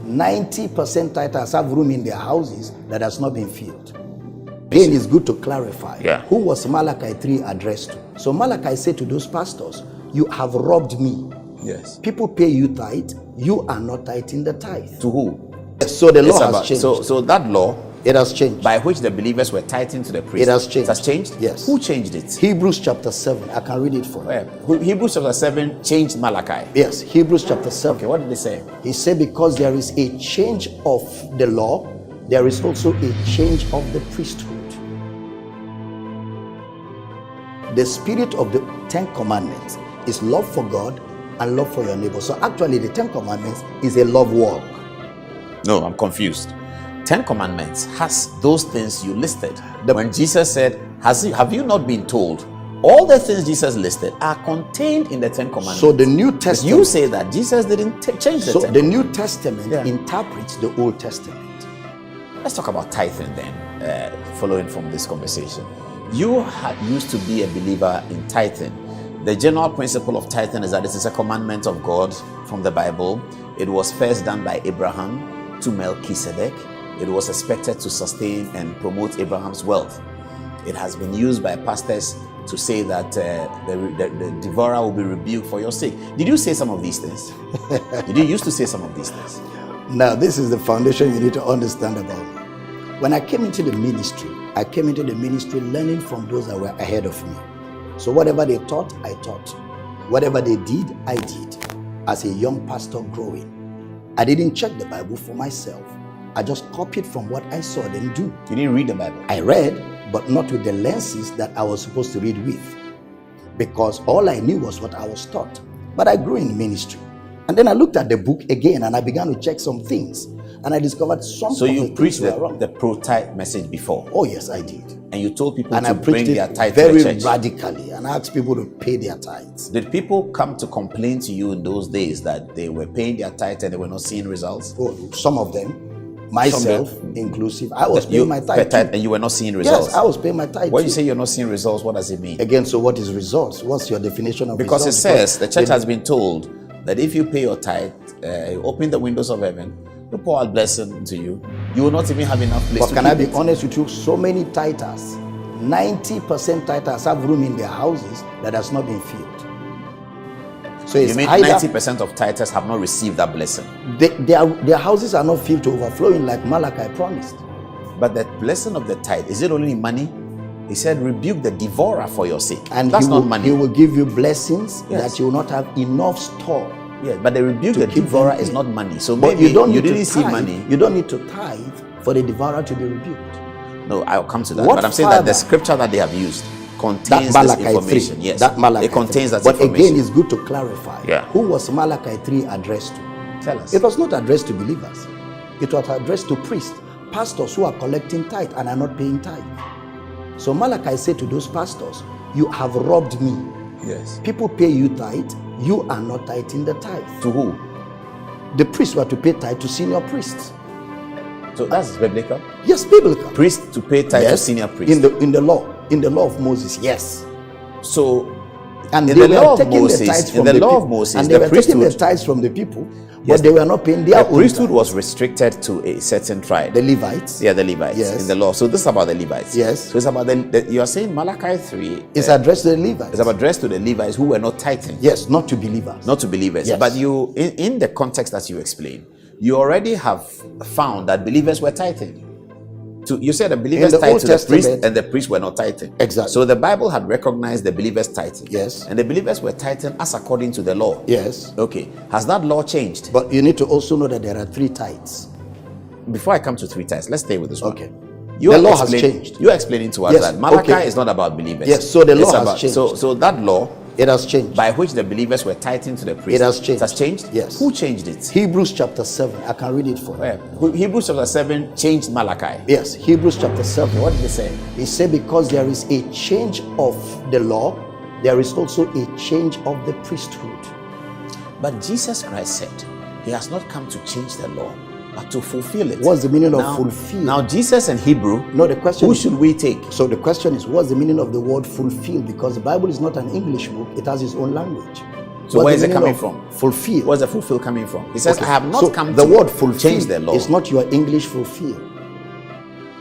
90% titles have room in their houses that has not been filled. Again, it's good to clarify who was Malachi 3 addressed to. So Malachi said to those pastors, you have robbed me. Yes. People pay you tithe, you are not tithing the tithe. To who? So the law has changed. So that law, it has changed. By which the believers were tithing to the priest. It has changed. It has changed? Yes. Who changed it? Hebrews chapter 7. I can read it for you. Hebrews chapter 7 changed Malachi. Yes, Hebrews chapter 7. Okay, what did they say? He said, because there is a change of the law, there is also a change of the priesthood. The spirit of the 10 commandments is love for God and love for your neighbor. So actually the 10 commandments is a love walk. No, I'm confused. 10 commandments has those things you listed. When Jesus said, have you not been told? All the things Jesus listed are contained in the 10 commandments. So the New Testament. You say that Jesus didn't change the 10 So the New Testament interprets the Old Testament. Let's talk about tithing then, following from this conversation. You used to be a believer in tithing. The general principle of tithing is that it is a commandment of God from the Bible. It was first done by Abraham to Melchizedek. It was expected to sustain and promote Abraham's wealth. It has been used by pastors to say that the devourer will be rebuked for your sake. Did you say some of these things? Did you used to say some of these things? Now, this is the foundation you need to understand about me. When I came into the ministry, learning from those that were ahead of me. So whatever they taught, I taught. Whatever they did, I did. As a young pastor growing, I didn't check the Bible for myself. I just copied from what I saw them do. You didn't read the Bible? I read, but not with the lenses that I was supposed to read with. Because all I knew was what I was taught. But I grew in ministry. And then I looked at the book again and I began to check some things. And I discovered some. So you preached the pro-tithe message before? Oh yes, I did. And you told people and to I bring their tithe to very the church? Radically, and I asked people to pay their tithes. Did people come to complain to you in those days that they were paying their tithe and they were not seeing results? Oh, some of them, myself inclusive, I was paying my tithe. And you were not seeing results? Yes, I was paying my tithe. When you say you're not seeing results, what does it mean? Again, so what is results? What's your definition of because results? Because it says the church has been told that if you pay your tithe, you open the windows of heaven, you pour out blessing to you, you will not even have enough place but to can keep I be it. honest with you? So many tithers, 90% tithers have room in their houses that has not been filled. So you mean 90% of tithers have not received that blessing? Their houses are not filled to overflowing like Malachi promised. But the blessing of the tithe, is it only money? He said, rebuke the devourer for your sake. And that's not money. He will give you blessings that you will not have enough store. Yes, but the rebuke the devourer is not money. So but maybe you didn't see money. You don't need to tithe for the devourer to be rebuked. No, I'll come to that. But I'm saying that the scripture that they have used contains this information. 3, yes, that Malachi it contains 3. that but information. But again, it's good to clarify. Who was Malachi 3 addressed to? Tell us. It was not addressed to believers. It was addressed to priests, pastors who are collecting tithe and are not paying tithe. So Malachi said to those pastors, you have robbed me. Yes. People pay you tithe, you are not tithing the tithe. To who? The priests were to pay tithe to senior priests. So that's biblical? Yes, biblical. Priests to pay tithe to senior priests. In the law of Moses, yes. So and in they the were law of taking Moses, the tithes from in the the law people, of Moses, and they the were priesthood, taking the tithes from the people, yes, but they were not paying their own. The priesthood tithes. was restricted to a certain tribe. The Levites. Yeah, the Levites. Yes. In the law. So this is about the Levites. Yes. So it's about you are saying Malachi 3. It's addressed to the Levites. It's addressed to the Levites who were not tithing. Yes, not to believers. Not to believers. Yes. But you, in the context that you explain, you already have found that believers were tithing. You said the believers tithed to the priest and the priests were not tithing. Exactly. So the Bible had recognized the believers tithing. Yes. And the believers were tithing as according to the law. Yes. Okay. Has that law changed? But you need to also know that there are 3 tithes. Before I come to 3 tithes, let's stay with this one. Okay. The law has changed. You are explaining to us that Malachi is not about believers. Yes, so the law has changed. So that law, it has changed. By which the believers were tithing to the priest. It has changed. It has changed? Yes. Who changed it? Hebrews chapter 7. I can read it for you. Hebrews chapter 7 changed Malachi. Yes, Hebrews chapter 7. What did they say? He said, because there is a change of the law, there is also a change of the priesthood. But Jesus Christ said, he has not come to change the law, but to fulfill it. What's the meaning of fulfill? Now, Jesus and Hebrew, no, the question who is, should we take? So the question is, what's the meaning of the word fulfill? Because the Bible is not an English book, it has its own language. So where is it coming from? Fulfill. Where's the fulfill coming from? He says, Okay. I have not come the to word fulfill change the law. It's not your English fulfill.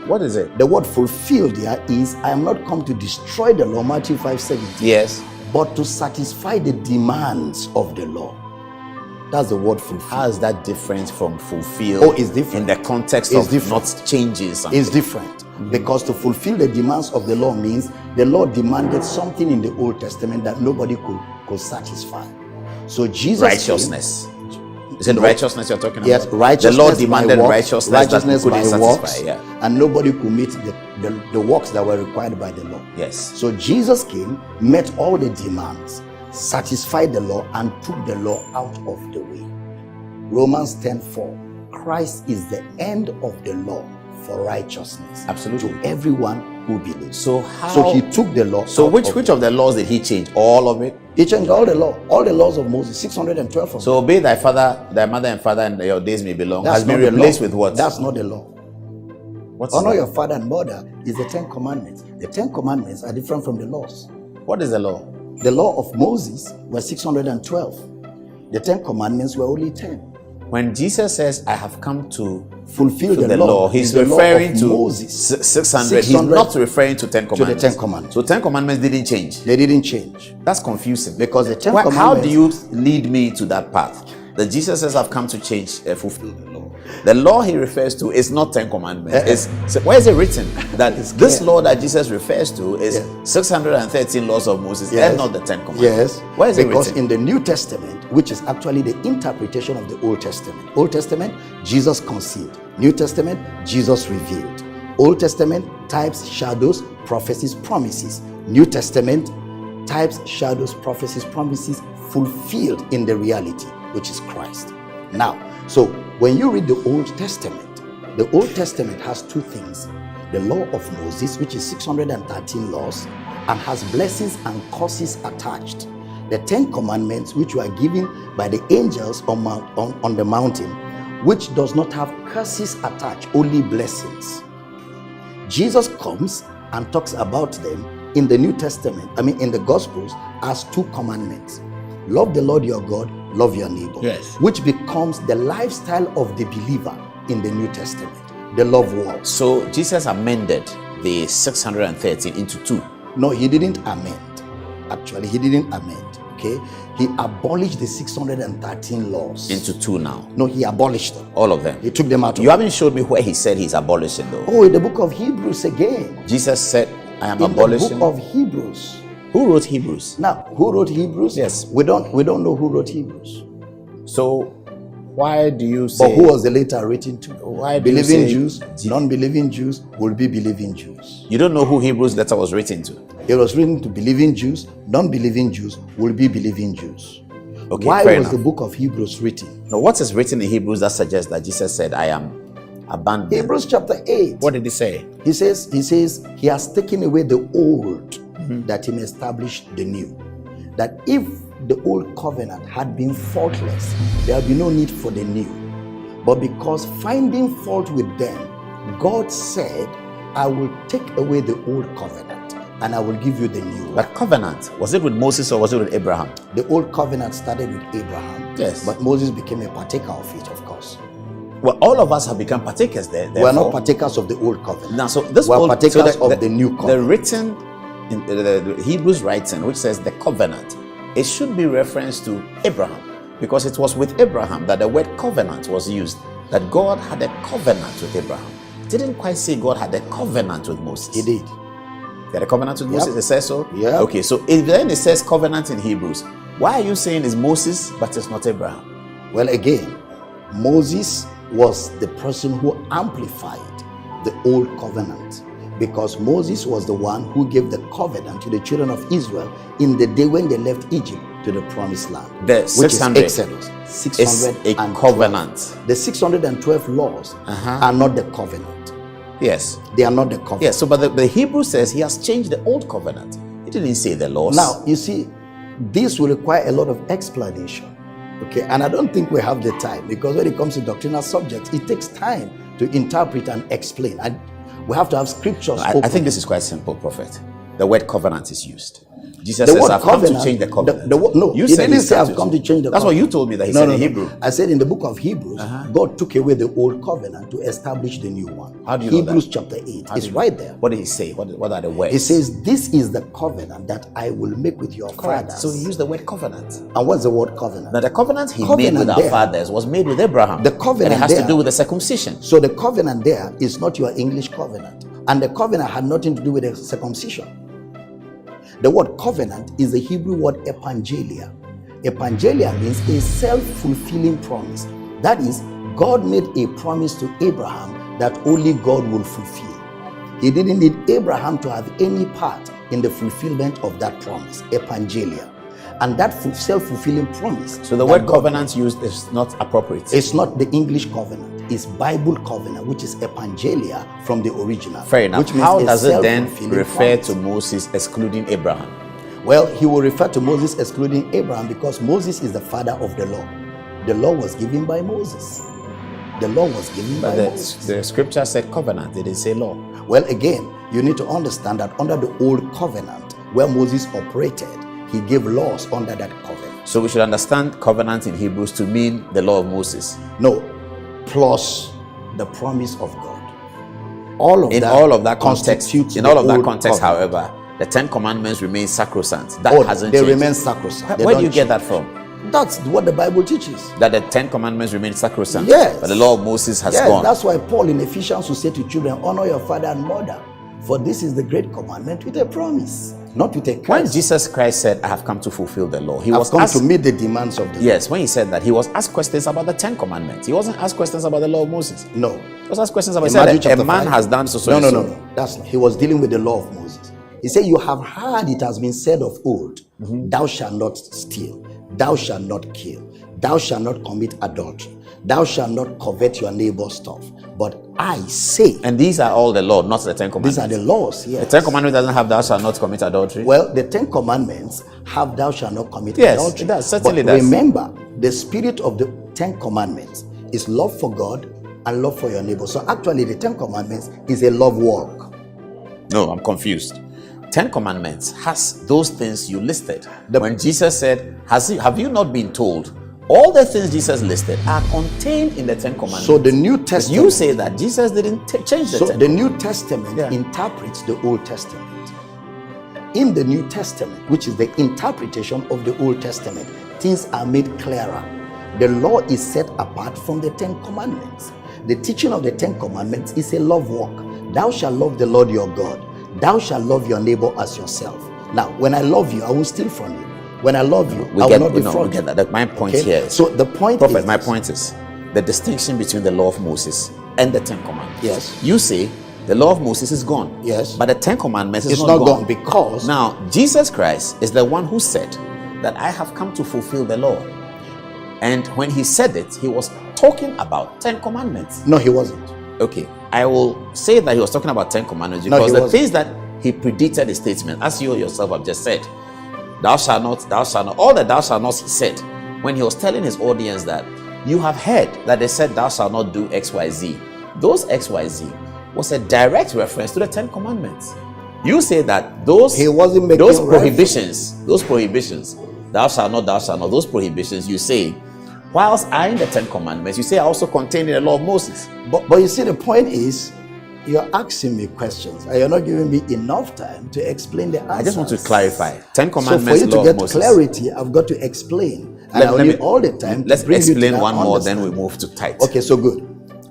What is it? The word fulfill there is, I am not come to destroy the law, Matthew 5:17. Yes. But to satisfy the demands of the law. That's the word fulfill. How is that different from fulfill? Oh, it's different. In the context It's of different. not changing something. It's different. Because to fulfill the demands of the law means the law demanded something in the Old Testament that nobody could satisfy. So Jesus righteousness. Is it No. righteousness you're talking Yes, about? righteousness. The law demanded by works, righteousness righteousness that by couldn't works, satisfy. Yeah. and nobody could meet the works that were required by the law. Yes. So Jesus came, met all the demands, satisfied the law, and took the law out of the way. Romans 10:4. Christ is the end of the law for righteousness. Absolutely. To everyone who believes. So how? So he took the law. So out which of the laws did he change? All of it? He changed all the laws of Moses, 612 of them. So obey thy father, thy mother and father, and your days may be long. That's Has been not the replaced law. with what? That's not the law. What's Honor that? your father and mother is the 10 commandments. The 10 commandments are different from the laws. What is the law? The law of Moses was 612. The 10 commandments were only 10. When Jesus says, I have come to Fulfill the the law, law. he's is the law referring of to Moses. 600. He's not referring to 10 commandments. 10 commandments. So 10 commandments didn't change. They didn't change. That's confusing. Because the 10 How commandments. do you lead me to that path? That Jesus says, I've come to change, fulfill the law. The law he refers to is not 10 commandments. So where is it written that this law that Jesus refers to is 613 laws of Moses and not the 10 commandments? Yes. Where is it because written? in the New Testament, which is actually the interpretation of the Old Testament. Old Testament, Jesus concealed. New Testament, Jesus revealed. Old Testament, types, shadows, prophecies, promises. New Testament, types, shadows, prophecies, promises fulfilled in the reality, which is Christ. Now, so when you read the Old Testament has two things. The law of Moses, which is 613 laws, and has blessings and curses attached. The 10 commandments, which were given by the angels on the mountain, which does not have curses attached, only blessings. Jesus comes and talks about them in the New Testament, in the Gospels, as 2 commandments. Love the Lord your God, love your neighbor. Yes. Which becomes the lifestyle of the believer in the New Testament. The love walk. So Jesus amended the 613 into 2. No, he didn't amend. Actually, he didn't amend. Okay? He abolished the 613 laws. Into 2 now. No, he abolished them. All of them. He took them out. You haven't showed me where he said he's abolishing though. Oh, in the book of Hebrews again. Jesus said, I am In abolishing. the book of Hebrews. Who wrote Hebrews? Now, who wrote Hebrews? Yes. We don't know who wrote Hebrews. So why do you say? But who was the letter written to? Why do you believing say Jews, non-believing Jews will be believing Jews. You don't know who Hebrews letter was written to? It was written to believing Jews, non-believing Jews will be believing Jews. Okay, Why fair was enough. the book of Hebrews written? Now, what is written in Hebrews that suggests that Jesus said, I am abandoning? Hebrews chapter 8. What did he say? He says he has taken away the old that he may establish the new. That if the old covenant had been faultless, there would be no need for the new. But because finding fault with them, God said, I will take away the old covenant and I will give you the new. But covenant, was it with Moses or was it with Abraham? The old covenant started with Abraham. Yes. But Moses became a partaker of it, of course. Well, all of us have become partakers there. We are not partakers of the old covenant. Now, so this we are old, partakers so of the new covenant. The written, in the Hebrews writing, which says the covenant, it should be reference to Abraham, because it was with Abraham that the word covenant was used, that God had a covenant with Abraham. It didn't quite say God had a covenant with Moses. He did. He had a covenant with Moses, it says so? Yeah. Okay, so if then it says covenant in Hebrews, why are you saying it's Moses but it's not Abraham? Well, again, Moses was the person who amplified the old covenant, because Moses was the one who gave the covenant to the children of Israel in the day when they left Egypt to the promised land. The which 600 is Exodus. is a covenant. The 612 laws are not the covenant. Yes. They are not the covenant. Yes, so but the Hebrew says he has changed the old covenant. He didn't say the laws. Now, you see, this will require a lot of explanation. Okay, and I don't think we have the time, because when it comes to doctrinal subjects, it takes time to interpret and explain. And we have to have scriptures. I think this is quite simple, Prophet. The word covenant is used. Jesus says, I've come to change the covenant. No, you he said didn't say I've come to change the covenant. That's what you told me that he said in Hebrew. I said in the book of Hebrews, God took away the old covenant to establish the new one. How do you know Hebrews that? chapter 8. It's right there. What did he say? What are the words? He says, this is the covenant that I will make with your fathers. So he used the word covenant. And what's the word covenant? Now the covenant he made with our fathers was made with Abraham. The covenant and it has to do with the circumcision. So the covenant there is not your English covenant. And the covenant had nothing to do with the circumcision. The word covenant is the Hebrew word epangelia. Epangelia means a self-fulfilling promise. That is, God made a promise to Abraham that only God will fulfill. He didn't need Abraham to have any part in the fulfillment of that promise, epangelia. And that self-fulfilling promise. So the word covenant used is not appropriate. It's not the English covenant. It's Bible covenant, which is epangelia from the original. Fair enough. Which means how does it then refer promise to Moses excluding Abraham? Well, he will refer to Moses excluding Abraham because Moses is the father of the law. The law was given by Moses. The law was given by Moses. The scripture said covenant, it didn't say law. Well, again, you need to understand that under the old covenant, where Moses operated, he gave laws under that covenant. So we should understand covenant in Hebrews to mean the law of Moses. No, plus the promise of God. All of that context, however, the Ten Commandments remain sacrosanct. That hasn't changed. They remain sacrosanct. Where do you get that from? That's what the Bible teaches. That the Ten Commandments remain sacrosanct. Yes. But the law of Moses has gone. That's why Paul in Ephesians will say to children, honor your father and mother. For this is the great commandment with a promise, not with a curse. When Jesus Christ said, I have come to fulfill the law, he was come to meet the demands of the law. Yes, when he said that, he was asked questions about the Ten Commandments. He wasn't asked questions about the law of Moses. No. He was asked questions about a man has done so. No. That's not. He was dealing with the law of Moses. He said, you have heard it has been said of old, thou shalt not steal, thou shalt not kill, thou shalt not commit adultery, thou shalt not covet your neighbor's stuff. But I say. And these are all the law, not the Ten Commandments. These are the laws, yes. The Ten Commandments doesn't have thou shalt not commit adultery. Well, the Ten Commandments have thou shalt not commit adultery. Yes, it does. Certainly but does. Remember, the spirit of the Ten Commandments is love for God and love for your neighbor. So actually, the Ten Commandments is a love walk. No, I'm confused. Ten Commandments has those things you listed. When Jesus said, have you not been told? All the things Jesus listed are contained in the Ten Commandments. So the New Testament. You say that Jesus didn't change the Ten Commandments. So the New Testament interprets the Old Testament. In the New Testament, which is the interpretation of the Old Testament, things are made clearer. The law is set apart from the Ten Commandments. The teaching of the Ten Commandments is a love walk. Thou shalt love the Lord your God. Thou shalt love your neighbor as yourself. Now, when I love you, I won't steal from you. When I love you, I will not defraud you. My point here is, so the point Prophet, is my point is the distinction between the law of Moses and the Ten Commandments. Yes. You say the law of Moses is gone. Yes. But the Ten Commandments is not gone because now Jesus Christ is the one who said that I have come to fulfill the law. And when he said it, he was talking about 10 commandments. No, he wasn't. Okay, I will say that he was talking about 10 commandments because the things that he predicted the statement, as you yourself have just said, thou shalt not, all the thou shalt not, he said, when he was telling his audience that you have heard that they said thou shalt not do XYZ. Those XYZ was a direct reference to the 10 commandments. You say that those prohibitions, thou shalt not, those prohibitions, you say, whilst I in the 10 commandments, you say also contained in the law of Moses. But you see, the point is, you're asking me questions and you're not giving me enough time to explain the answers. I just want to clarify. 10 commandments, so for you to get clarity, I've got to explain. And I need all the time. Let's explain one more, then we move to tithe. Okay, so good.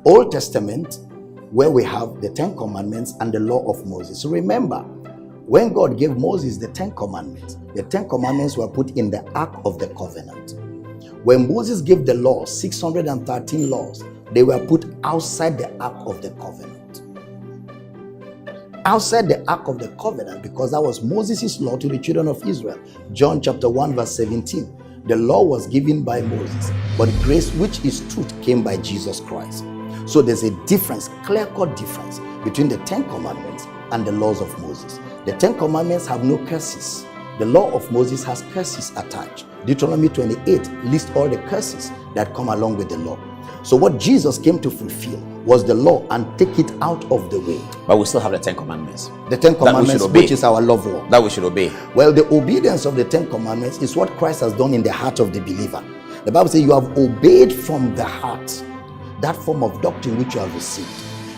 Old Testament, where we have the 10 commandments and the law of Moses. So remember, when God gave Moses the 10 commandments, the 10 commandments were put in the Ark of the Covenant. When Moses gave the law, 613 laws, they were put outside the Ark of the Covenant. Outside the Ark of the Covenant, because that was Moses' law to the children of Israel. John chapter 1 verse 17. The law was given by Moses, but grace, which is truth, came by Jesus Christ. So there's a difference, clear-cut difference between the 10 commandments and the laws of Moses. The 10 commandments have no curses. The law of Moses has curses attached. Deuteronomy 28 lists all the curses that come along with the law. So what Jesus came to fulfill was the law and take it out of the way. But we still have the 10 Commandments. The 10 Commandments, which is our love law. That we should obey. Well, the obedience of the 10 Commandments is what Christ has done in the heart of the believer. The Bible says you have obeyed from the heart that form of doctrine which you have received.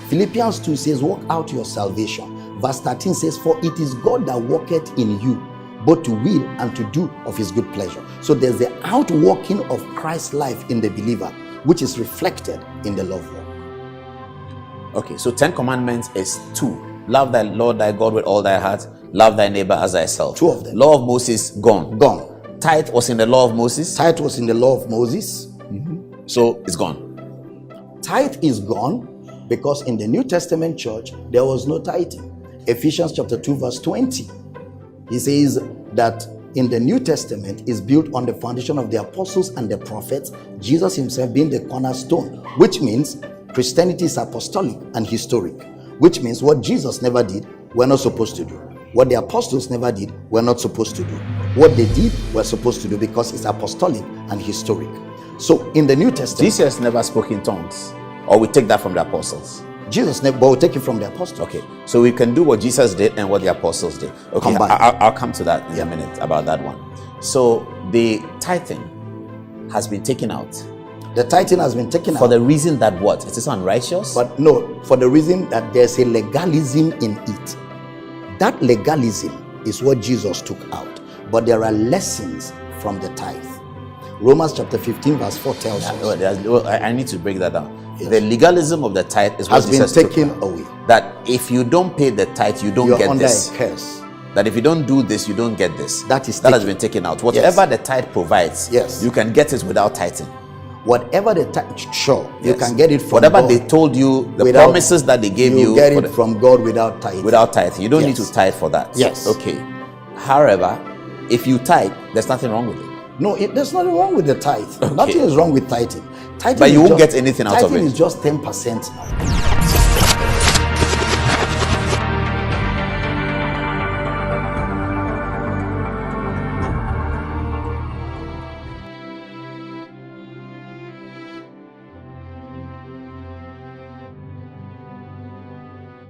Philippians 2 says, work out your salvation. Verse 13 says, for it is God that worketh in you, both to will and to do of his good pleasure. So there's the outworking of Christ's life in the believer, which is reflected in the love law. Okay, so 10 Commandments is 2. Love thy Lord thy God with all thy heart. Love thy neighbor as thyself. 2 of them. Law of Moses, gone. Gone. Tithe was in the law of Moses. Tithe was in the law of Moses. So it's gone. Tithe is gone because in the New Testament church, there was no tithing. Ephesians chapter 2 verse 20. He says that in the New Testament is built on the foundation of the apostles and the prophets, Jesus himself being the cornerstone, which means Christianity is apostolic and historic, which means what Jesus never did, we're not supposed to do. What the apostles never did, we're not supposed to do. What they did, we're supposed to do because it's apostolic and historic. So in the New Testament, Jesus never spoke in tongues, or we take that from the apostles. Jesus never, but we'll take it from the apostles. Okay, so we can do what Jesus did and what the apostles did. Okay, I'll come to that in a minute about that one. So the tithing has been taken out. The tithing has been taken out. For the reason that what? It is unrighteous? But no, for the reason that there's a legalism in it. That legalism is what Jesus took out. But there are lessons from the tithe. Romans chapter 15 verse 4 tells us. I need to break that down. Yes. The legalism of the tithe is what has Jesus been taken took away. That if you don't pay the tithe, you don't You're get under this. a curse. That if you don't do this, you don't get this. That has been taken out. Whatever the tithe provides, yes, you can get it without tithing. Whatever the tithe, sure, yes, you can get it from whatever God. they told you, the without, promises that they gave you, get it from God without tithing. Without tithing, you don't yes. need to tithe for that. Yes. Okay. However, if you tithe, there's nothing wrong with it. No, there's nothing wrong with the tithe. Okay. Nothing is wrong with tithing. But you won't get anything out of it. Tithing is just 10% now.